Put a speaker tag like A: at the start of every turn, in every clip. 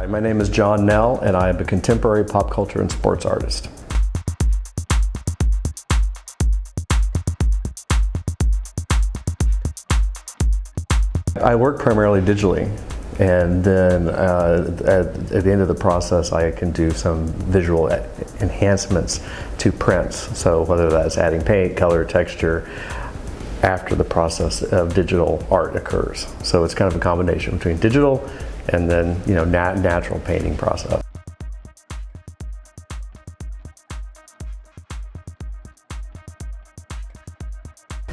A: my name is John Knell, and I am a contemporary pop culture and sports artist. I work primarily digitally, and then at the end of the process I can do some visual enhancements to prints, so whether that's adding paint, color, texture, after the process of digital art occurs. So it's kind of a combination between digital and then natural painting process.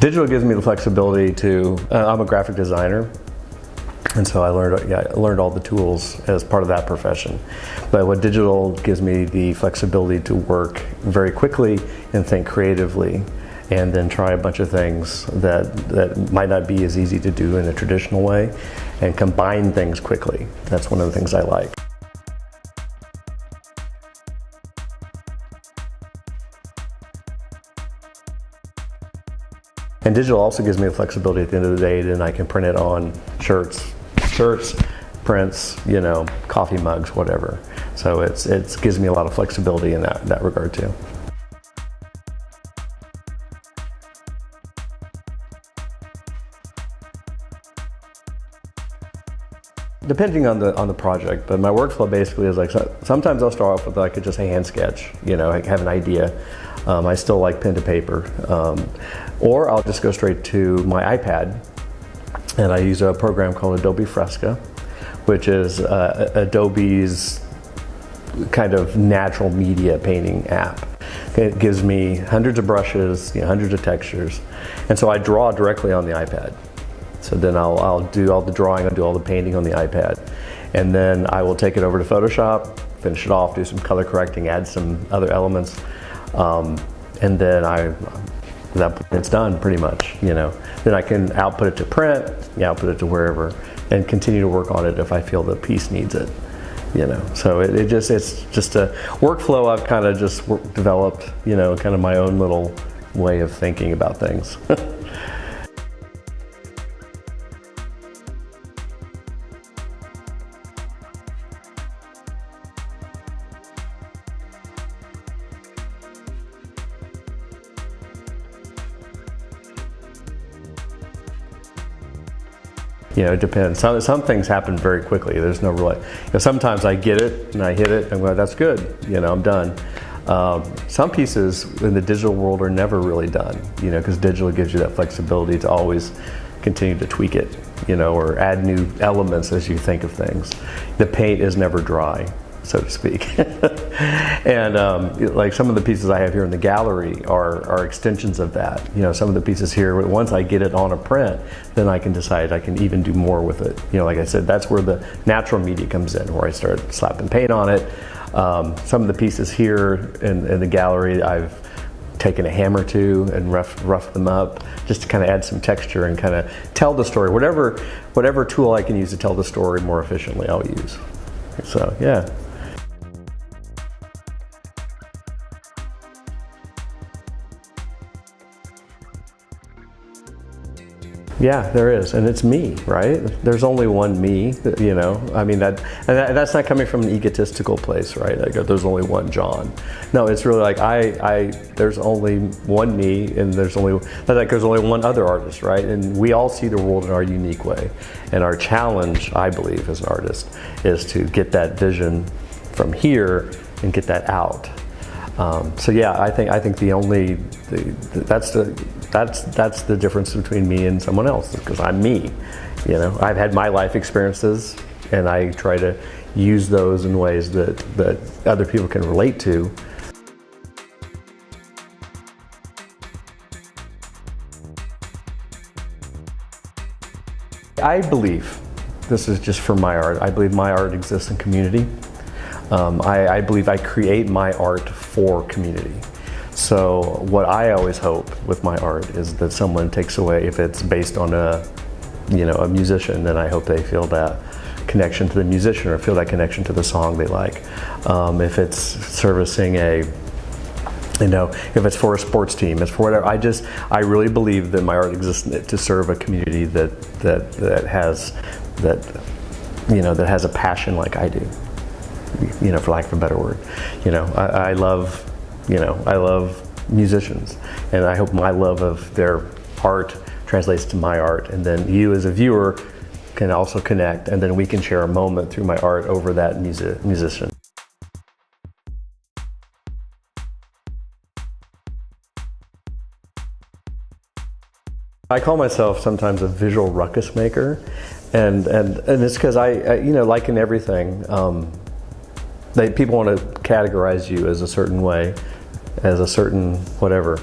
A: Digital gives me the flexibility to, I'm a graphic designer, and so I learned all the tools as part of that profession. But what digital gives me the flexibility to work very quickly and think creatively, and then try a bunch of things that might not be as easy to do in a traditional way, and combine things quickly. That's one of the things I like. And digital also gives me the flexibility at the end of the day, then I can print it on shirts, prints, coffee mugs, whatever. So it gives me a lot of flexibility in that regard too. Depending on the project, but my workflow basically is like, sometimes I'll start off with like just a hand sketch, I have an idea. I still like pen to paper. Or I'll just go straight to my iPad, and I use a program called Adobe Fresca, which is Adobe's kind of natural media painting app. It gives me hundreds of brushes, hundreds of textures, and so I draw directly on the iPad. So then I'll do all the drawing, I'll do all the painting on the iPad. And then I will take it over to Photoshop, finish it off, do some color correcting, add some other elements. And then it's done pretty much, Then I can output it to print, output it to wherever, and continue to work on it if I feel the piece needs it, So it's just a workflow I've kind of just developed, kind of my own little way of thinking about things. It depends. Some things happen very quickly. There's no real, sometimes I get it and I hit it and that's good. I'm done. Some pieces in the digital world are never really done, because digital gives you that flexibility to always continue to tweak it, or add new elements as you think of things. The paint is never dry, so to speak. And like some of the pieces I have here in the gallery are extensions of that. Some of the pieces here, once I get it on a print, then I can decide I can even do more with it. Like I said, that's where the natural media comes in, where I start slapping paint on it. Some of the pieces here in the gallery, I've taken a hammer to and rough them up just to kind of add some texture and kind of tell the story. Whatever tool I can use to tell the story more efficiently, I'll use. So, yeah. Yeah, there is, and it's me, right? There's only one me, I mean, that's not coming from an egotistical place, right? I go, there's only one John. No, it's really like there's only one me, and there's only one other artist, right? And we all see the world in our unique way. And our challenge, I believe, as an artist, is to get that vision from here and get that out. So yeah, I think that's the difference between me and someone else, because I'm me. I've had my life experiences, and I try to use those in ways that other people can relate to. I believe, this is just for my art, I believe my art exists in community. I believe I create my art for community. So what I always hope with my art is that someone takes away, if it's based on a musician, then I hope they feel that connection to the musician or feel that connection to the song they like. If it's servicing if it's for a sports team, it's for whatever. I really believe that my art exists to serve a community that has a passion like I do. for lack of a better word. I love, I love musicians, and I hope my love of their art translates to my art, and then you as a viewer can also connect, and then we can share a moment through my art over that musician. I call myself sometimes a visual ruckus maker, and it's because I like in everything, people want to categorize you as a certain way, as a certain whatever,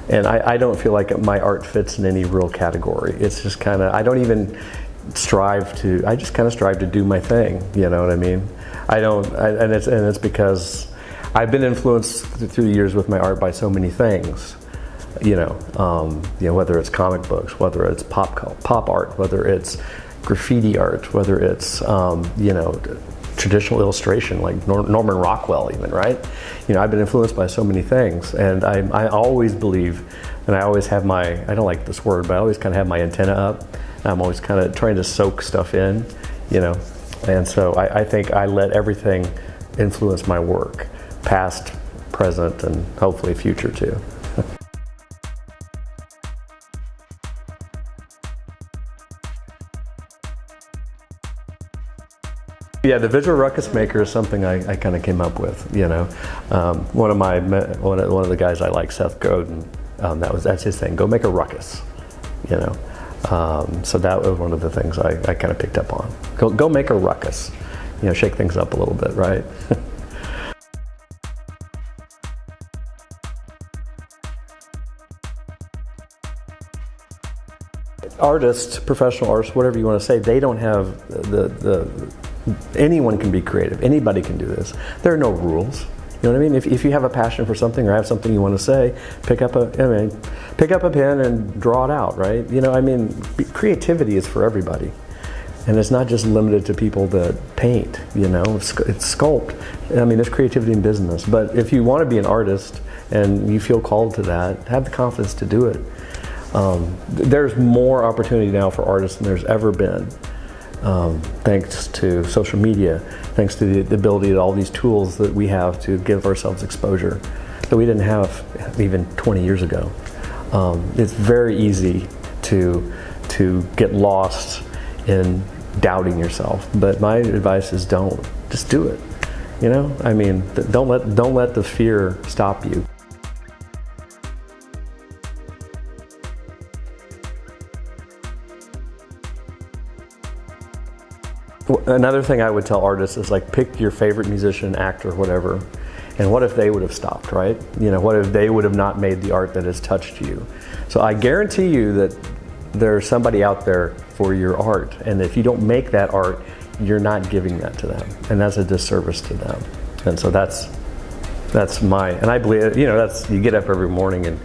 A: and I don't feel like my art fits in any real category. It's just kind of, I don't even strive to, I just kind of strive to do my thing, you know what I mean? And it's because I've been influenced through the years with my art by so many things. Whether it's comic books, whether it's pop art, whether it's graffiti art, whether it's traditional illustration like Norman Rockwell, even, right? I've been influenced by so many things, and I always believe, and I always have my, I don't like this word, but I always kind of have my antenna up. I'm always kind of trying to soak stuff in, and so I think I let everything influence my work, past, present, and hopefully future too. Yeah, the visual ruckus maker is something I kind of came up with. One of the guys I like, Seth Godin, that's his thing. Go make a ruckus. So that was one of the things I kind of picked up on. Go make a ruckus. Shake things up a little bit, right? Artists, professional artists, whatever you want to say, they don't have anyone can be creative. Anybody can do this. There are no rules. You know what I mean? If you have a passion for something or have something you want to say, pick up a pen and draw it out, right? Creativity is for everybody. And it's not just limited to people that paint, it's sculpt. There's creativity in business. But if you want to be an artist and you feel called to that, have the confidence to do it. There's more opportunity now for artists than there's ever been. Thanks to social media, thanks to the ability of all these tools that we have to give ourselves exposure that we didn't have even 20 years ago. It's very easy to get lost in doubting yourself, but my advice is just do it. Don't let the fear stop you. Another thing I would tell artists is pick your favorite musician, actor, whatever, and what if they would have stopped, right? What if they would have not made the art that has touched you? So I guarantee you that there's somebody out there for your art, and if you don't make that art, you're not giving that to them, and that's a disservice to them. And so that's and I believe, you get up every morning and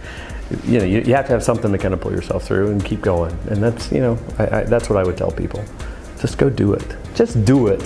A: you have to have something to kind of pull yourself through and keep going, and that's that's what I would tell people. Just go do it. Just do it.